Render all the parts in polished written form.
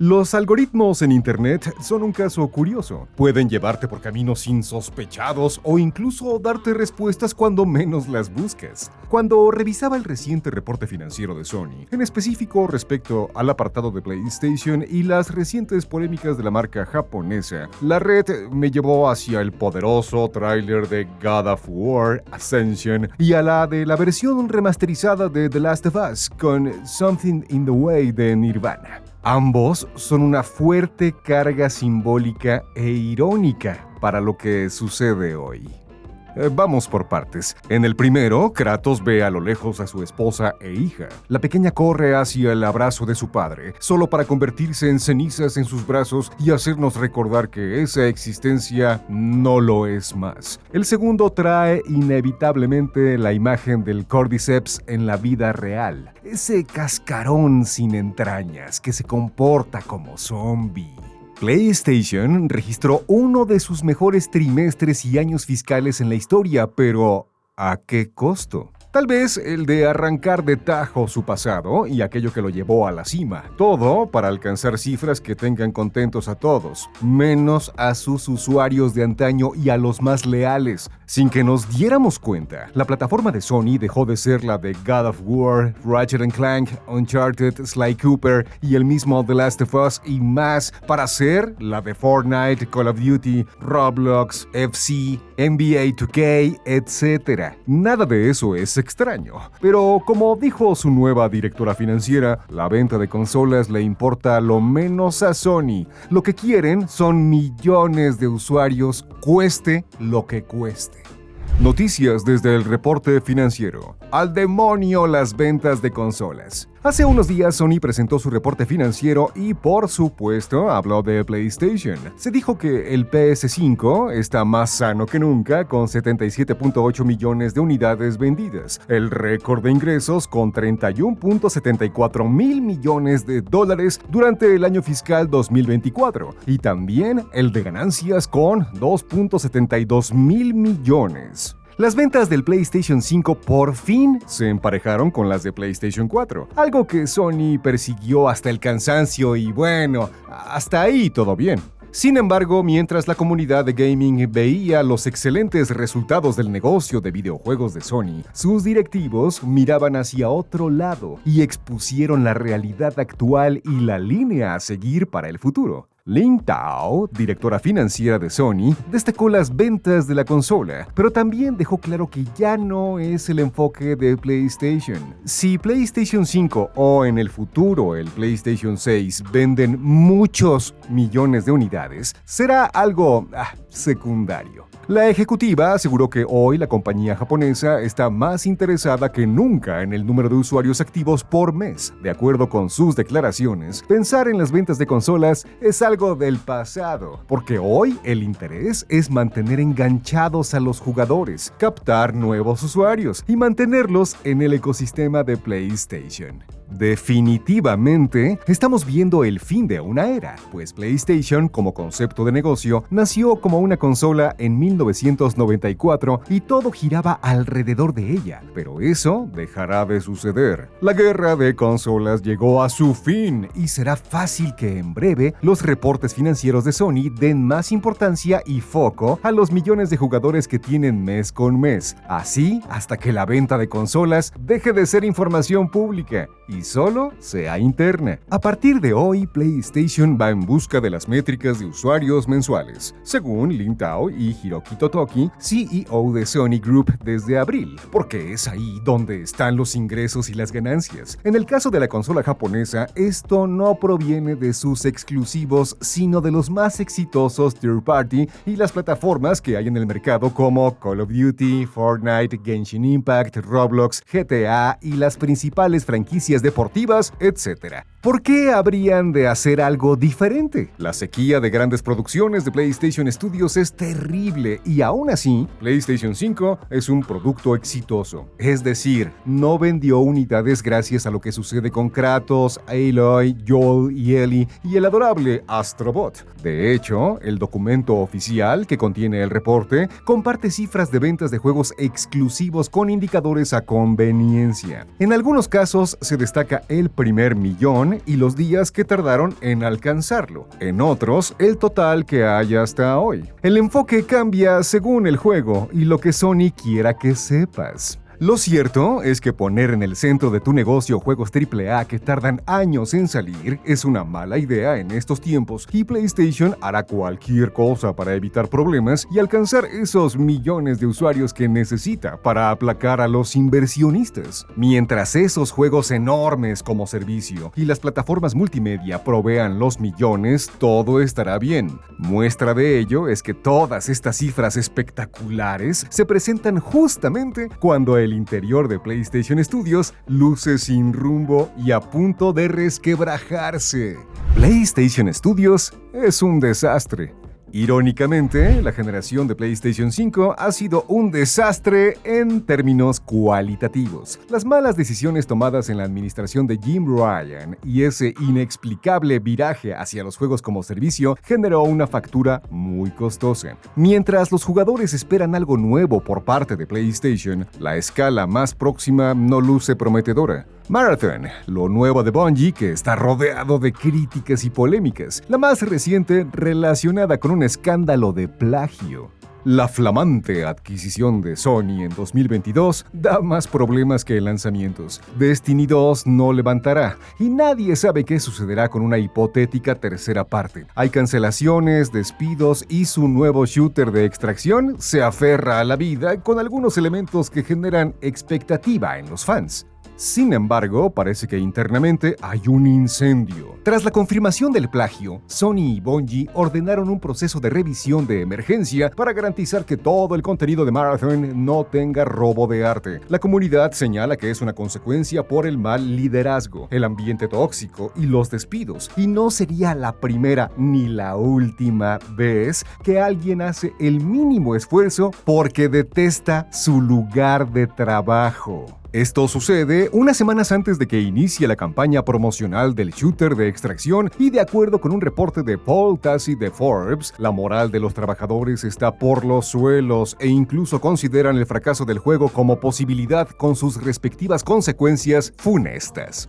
Los algoritmos en Internet son un caso curioso. Pueden llevarte por caminos insospechados o incluso darte respuestas cuando menos las busques. Cuando revisaba el reciente reporte financiero de Sony, en específico respecto al apartado de PlayStation y las recientes polémicas de la marca japonesa, la red me llevó hacia el poderoso tráiler de God of War Ascension y a la de la versión remasterizada de The Last of Us con Something in the Way de Nirvana. Ambos son una fuerte carga simbólica e irónica para lo que sucede hoy. Vamos por partes. En el primero, Kratos ve a lo lejos a su esposa e hija. La pequeña corre hacia el abrazo de su padre, solo para convertirse en cenizas en sus brazos y hacernos recordar que esa existencia no lo es más. El segundo trae inevitablemente la imagen del Cordyceps en la vida real. Ese cascarón sin entrañas que se comporta como zombie. PlayStation registró uno de sus mejores trimestres y años fiscales en la historia, pero ¿a qué costo? Tal vez el de arrancar de tajo su pasado y aquello que lo llevó a la cima. Todo para alcanzar cifras que tengan contentos a todos, menos a sus usuarios de antaño y a los más leales. Sin que nos diéramos cuenta, la plataforma de Sony dejó de ser la de God of War, Ratchet & Clank, Uncharted, Sly Cooper y el mismo The Last of Us y más para ser la de Fortnite, Call of Duty, Roblox, FC, NBA 2K, etc. Nada de eso es extraño, pero como dijo su nueva directora financiera, la venta de consolas le importa lo menos a Sony. Lo que quieren son millones de usuarios, cueste lo que cueste. Noticias desde el reporte financiero. ¡Al demonio las ventas de consolas! Hace unos días Sony presentó su reporte financiero y, por supuesto, habló de PlayStation. Se dijo que el PS5 está más sano que nunca, con 77.8 millones de unidades vendidas, el récord de ingresos con 31.74 mil millones de dólares durante el año fiscal 2024, y también el de ganancias con 2.72 mil millones. Las ventas del PlayStation 5 por fin se emparejaron con las de PlayStation 4, algo que Sony persiguió hasta el cansancio y bueno, hasta ahí todo bien. Sin embargo, mientras la comunidad de gaming veía los excelentes resultados del negocio de videojuegos de Sony, sus directivos miraban hacia otro lado y expusieron la realidad actual y la línea a seguir para el futuro. Lin Tao, directora financiera de Sony, destacó las ventas de la consola, pero también dejó claro que ya no es el enfoque de PlayStation. Si PlayStation 5 o en el futuro el PlayStation 6 venden muchos millones de unidades, será algo secundario. La ejecutiva aseguró que hoy la compañía japonesa está más interesada que nunca en el número de usuarios activos por mes. De acuerdo con sus declaraciones, pensar en las ventas de consolas es algo del pasado, porque hoy el interés es mantener enganchados a los jugadores, captar nuevos usuarios y mantenerlos en el ecosistema de PlayStation. Definitivamente, estamos viendo el fin de una era, pues PlayStation, como concepto de negocio, nació como una consola en 1994 y todo giraba alrededor de ella, pero eso dejará de suceder. La guerra de consolas llegó a su fin y será fácil que en breve los reportes financieros de Sony den más importancia y foco a los millones de jugadores que tienen mes con mes, así hasta que la venta de consolas deje de ser información pública y solo sea interna. A partir de hoy, PlayStation va en busca de las métricas de usuarios mensuales, según Lin Tao y Hiroki Totoki, CEO de Sony Group desde abril, porque es ahí donde están los ingresos y las ganancias. En el caso de la consola japonesa, esto no proviene de sus exclusivos, sino de los más exitosos third party y las plataformas que hay en el mercado como Call of Duty, Fortnite, Genshin Impact, Roblox, GTA y las principales franquicias deportivas, etc. ¿Por qué habrían de hacer algo diferente? La sequía de grandes producciones de PlayStation Studios es terrible y aún así, PlayStation 5 es un producto exitoso. Es decir, no vendió unidades gracias a lo que sucede con Kratos, Aloy, Joel y Ellie y el adorable Astrobot. De hecho, el documento oficial que contiene el reporte comparte cifras de ventas de juegos exclusivos con indicadores a conveniencia. En algunos casos se destaca el primer millón PlayStation y los días que tardaron en alcanzarlo. En otros, el total que hay hasta hoy. El enfoque cambia según el juego y lo que Sony quiera que sepas. Lo cierto es que poner en el centro de tu negocio juegos AAA que tardan años en salir es una mala idea en estos tiempos y PlayStation hará cualquier cosa para evitar problemas y alcanzar esos millones de usuarios que necesita para aplacar a los inversionistas. Mientras esos juegos enormes como servicio y las plataformas multimedia provean los millones, todo estará bien. Muestra de ello es que todas estas cifras espectaculares se presentan justamente cuando el interior de PlayStation Studios luce sin rumbo y a punto de resquebrajarse. PlayStation Studios es un desastre. Irónicamente, la generación de PlayStation 5 ha sido un desastre en términos cualitativos. Las malas decisiones tomadas en la administración de Jim Ryan y ese inexplicable viraje hacia los juegos como servicio generó una factura muy costosa. Mientras los jugadores esperan algo nuevo por parte de PlayStation, la escala más próxima no luce prometedora. Marathon, lo nuevo de Bungie que está rodeado de críticas y polémicas, la más reciente relacionada con un escándalo de plagio. La flamante adquisición de Sony en 2022 da más problemas que lanzamientos. Destiny 2 no levantará y nadie sabe qué sucederá con una hipotética tercera parte. Hay cancelaciones, despidos y su nuevo shooter de extracción se aferra a la vida con algunos elementos que generan expectativa en los fans. Sin embargo, parece que internamente hay un incendio. Tras la confirmación del plagio, Sony y Bungie ordenaron un proceso de revisión de emergencia para garantizar que todo el contenido de Marathon no tenga robo de arte. La comunidad señala que es una consecuencia por el mal liderazgo, el ambiente tóxico y los despidos, y no sería la primera ni la última vez que alguien hace el mínimo esfuerzo porque detesta su lugar de trabajo. Esto sucede unas semanas antes de que inicie la campaña promocional del shooter de extracción y de acuerdo con un reporte de Paul Tassi de Forbes, la moral de los trabajadores está por los suelos e incluso consideran el fracaso del juego como posibilidad con sus respectivas consecuencias funestas.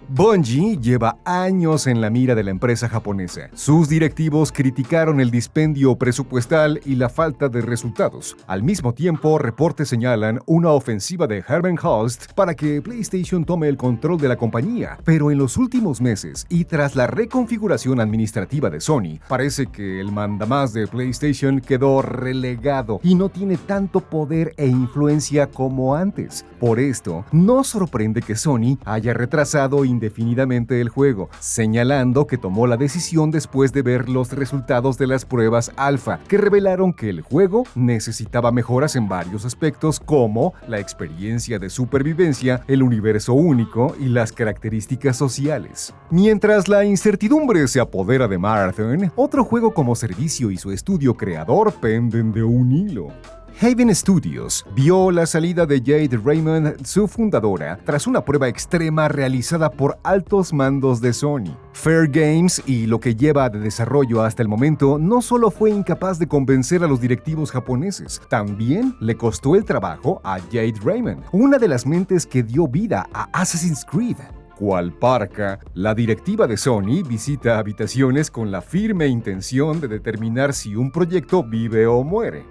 Bungie lleva años en la mira de la empresa japonesa. Sus directivos criticaron el dispendio presupuestal y la falta de resultados. Al mismo tiempo, reportes señalan una ofensiva de Herman Hulst para que PlayStation tome el control de la compañía. Pero en los últimos meses y tras la reconfiguración administrativa de Sony, parece que el mandamás de PlayStation quedó relegado y no tiene tanto poder e influencia como antes. Por esto, no sorprende que Sony haya retrasado indefinidamente el juego, señalando que tomó la decisión después de ver los resultados de las pruebas alfa, que revelaron que el juego necesitaba mejoras en varios aspectos como la experiencia de supervivencia, el universo único y las características sociales. Mientras la incertidumbre se apodera de Marathon, otro juego como servicio y su estudio creador penden de un hilo. Haven Studios vio la salida de Jade Raymond, su fundadora, tras una prueba extrema realizada por altos mandos de Sony. Fair Games y lo que lleva de desarrollo hasta el momento no solo fue incapaz de convencer a los directivos japoneses, también le costó el trabajo a Jade Raymond, una de las mentes que dio vida a Assassin's Creed. Cual parca, la directiva de Sony visita habitaciones con la firme intención de determinar si un proyecto vive o muere.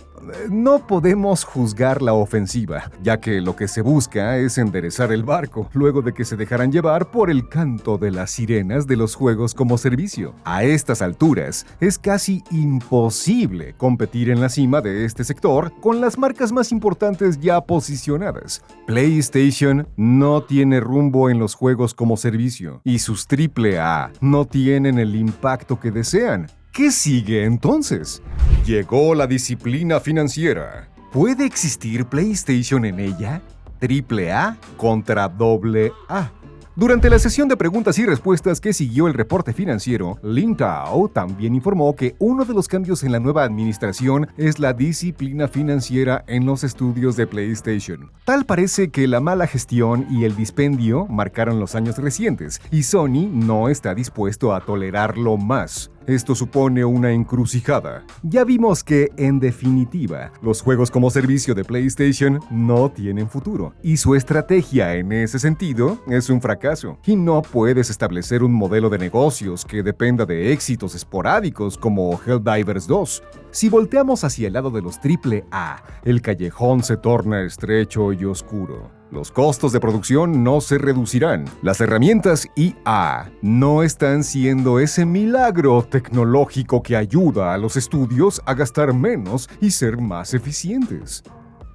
No podemos juzgar la ofensiva, ya que lo que se busca es enderezar el barco, luego de que se dejaran llevar por el canto de las sirenas de los juegos como servicio. A estas alturas, es casi imposible competir en la cima de este sector con las marcas más importantes ya posicionadas. PlayStation no tiene rumbo en los juegos como servicio, y sus AAA no tienen el impacto que desean. ¿Qué sigue entonces? Llegó la disciplina financiera. ¿Puede existir PlayStation en ella? ¿AAA contra AA? Durante la sesión de preguntas y respuestas que siguió el reporte financiero, Lin Tao también informó que uno de los cambios en la nueva administración es la disciplina financiera en los estudios de PlayStation. Tal parece que la mala gestión y el dispendio marcaron los años recientes, y Sony no está dispuesto a tolerarlo más. Esto supone una encrucijada. Ya vimos que, en definitiva, los juegos como servicio de PlayStation no tienen futuro, y su estrategia en ese sentido es un fracaso. Y no puedes establecer un modelo de negocios que dependa de éxitos esporádicos como Helldivers 2. Si volteamos hacia el lado de los AAA, el callejón se torna estrecho y oscuro. Los costos de producción no se reducirán. Las herramientas IA no están siendo ese milagro tecnológico que ayuda a los estudios a gastar menos y ser más eficientes.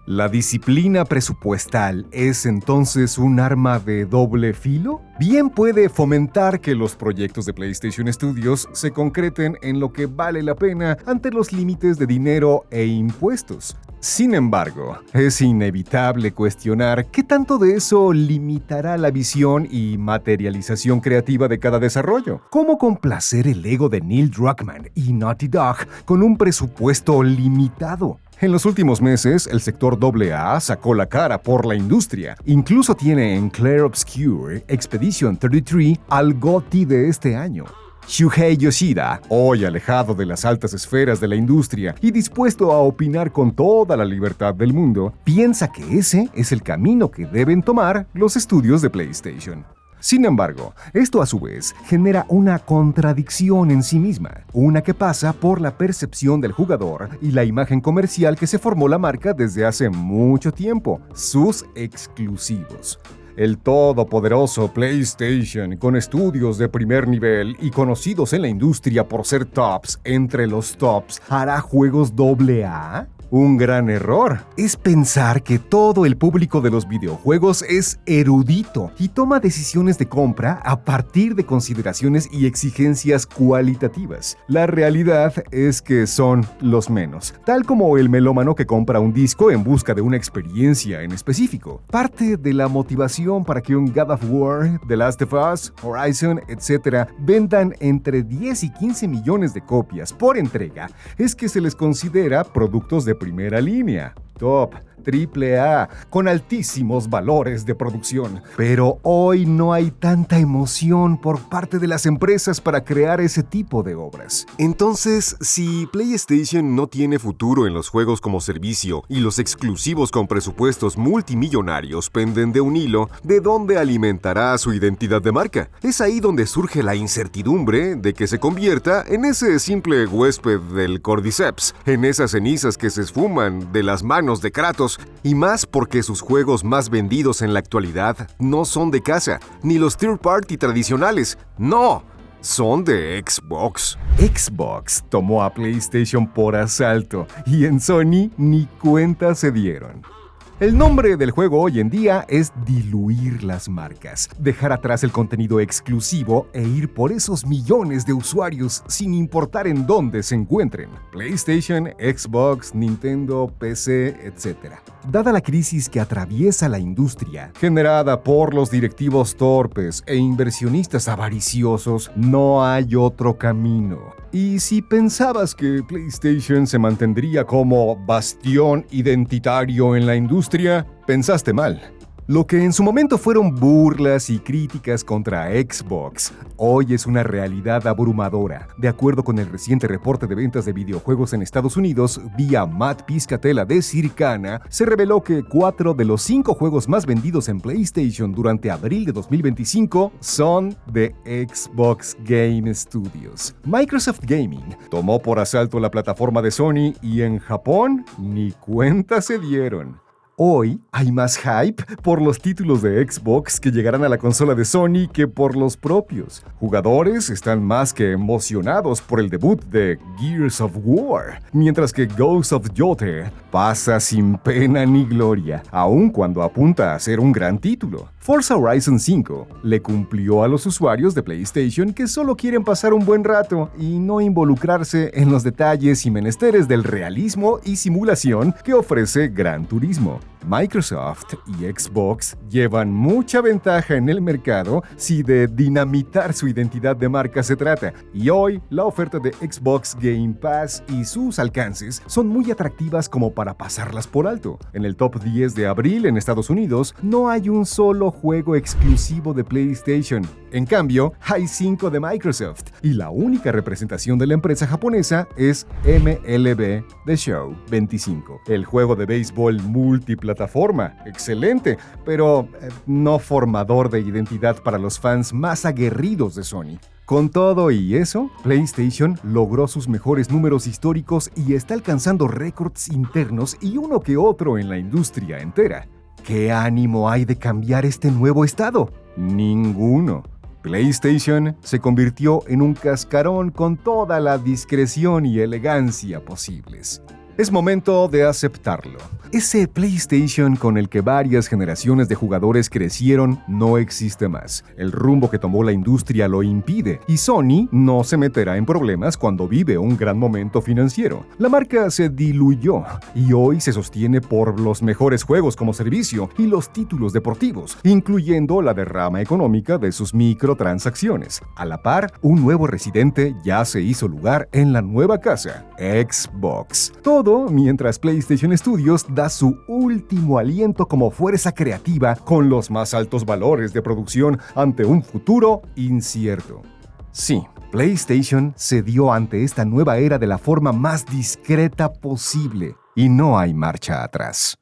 ¿La disciplina presupuestal es entonces un arma de doble filo? Bien puede fomentar que los proyectos de PlayStation Studios se concreten en lo que vale la pena ante los límites de dinero e impuestos. Sin embargo, es inevitable cuestionar qué tanto de eso limitará la visión y materialización creativa de cada desarrollo. ¿Cómo complacer el ego de Neil Druckmann y Naughty Dog con un presupuesto limitado? En los últimos meses, el sector AA sacó la cara por la industria. Incluso tiene en Clair Obscur Expedition 33 al GOTY de este año. Shuhei Yoshida, hoy alejado de las altas esferas de la industria y dispuesto a opinar con toda la libertad del mundo, piensa que ese es el camino que deben tomar los estudios de PlayStation. Sin embargo, esto a su vez genera una contradicción en sí misma, una que pasa por la percepción del jugador y la imagen comercial que se formó la marca desde hace mucho tiempo, sus exclusivos. El todopoderoso PlayStation, con estudios de primer nivel y conocidos en la industria por ser tops entre los tops, ¿hará juegos AA? Un gran error es pensar que todo el público de los videojuegos es erudito y toma decisiones de compra a partir de consideraciones y exigencias cualitativas. La realidad es que son los menos, tal como el melómano que compra un disco en busca de una experiencia en específico. Parte de la motivación para que un God of War, The Last of Us, Horizon, etc. vendan entre 10 y 15 millones de copias por entrega es que se les considera productos de primera línea, top, AAA, con altísimos valores de producción. Pero hoy no hay tanta emoción por parte de las empresas para crear ese tipo de obras. Entonces, si PlayStation no tiene futuro en los juegos como servicio y los exclusivos con presupuestos multimillonarios penden de un hilo, ¿de dónde alimentará su identidad de marca? Es ahí donde surge la incertidumbre de que se convierta en ese simple huésped del Cordyceps, en esas cenizas que se esfuman de las manos de Kratos, y más porque sus juegos más vendidos en la actualidad no son de casa, ni los third party tradicionales, no, son de Xbox. Xbox tomó a PlayStation por asalto y en Sony ni cuenta se dieron. El nombre del juego hoy en día es diluir las marcas, dejar atrás el contenido exclusivo e ir por esos millones de usuarios sin importar en dónde se encuentren. PlayStation, Xbox, Nintendo, PC, etc. Dada la crisis que atraviesa la industria, generada por los directivos torpes e inversionistas avariciosos, no hay otro camino. Y si pensabas que PlayStation se mantendría como bastión identitario en la industria, pensaste mal. Lo que en su momento fueron burlas y críticas contra Xbox, hoy es una realidad abrumadora. De acuerdo con el reciente reporte de ventas de videojuegos en Estados Unidos, vía Matt Piscatella de Circana, se reveló que 4 de los 5 juegos más vendidos en PlayStation durante abril de 2025 son de Xbox Game Studios. Microsoft Gaming tomó por asalto la plataforma de Sony y en Japón ni cuenta se dieron. Hoy hay más hype por los títulos de Xbox que llegarán a la consola de Sony que por los propios. Jugadores están más que emocionados por el debut de Gears of War, mientras que Ghost of Yotei pasa sin pena ni gloria, aun cuando apunta a ser un gran título. Forza Horizon 5 le cumplió a los usuarios de PlayStation que solo quieren pasar un buen rato y no involucrarse en los detalles y menesteres del realismo y simulación que ofrece Gran Turismo. Microsoft y Xbox llevan mucha ventaja en el mercado si de dinamitar su identidad de marca se trata, y hoy la oferta de Xbox Game Pass y sus alcances son muy atractivas como para pasarlas por alto. En el top 10 de abril en Estados Unidos no hay un solo juego exclusivo de PlayStation. En cambio, hay 5 de Microsoft, y la única representación de la empresa japonesa es MLB The Show 25, el juego de béisbol multiplataforma. Excelente, pero no formador de identidad para los fans más aguerridos de Sony. Con todo y eso, PlayStation logró sus mejores números históricos y está alcanzando récords internos y uno que otro en la industria entera. ¿Qué ánimo hay de cambiar este nuevo estado? Ninguno. PlayStation se convirtió en un cascarón con toda la discreción y elegancia posibles. Es momento de aceptarlo. Ese PlayStation con el que varias generaciones de jugadores crecieron no existe más. El rumbo que tomó la industria lo impide, y Sony no se meterá en problemas cuando vive un gran momento financiero. La marca se diluyó y hoy se sostiene por los mejores juegos como servicio y los títulos deportivos, incluyendo la derrama económica de sus microtransacciones. A la par, un nuevo residente ya se hizo lugar en la nueva casa, Xbox. Todo mientras PlayStation Studios da su último aliento como fuerza creativa con los más altos valores de producción ante un futuro incierto. Sí, PlayStation cedió ante esta nueva era de la forma más discreta posible y no hay marcha atrás.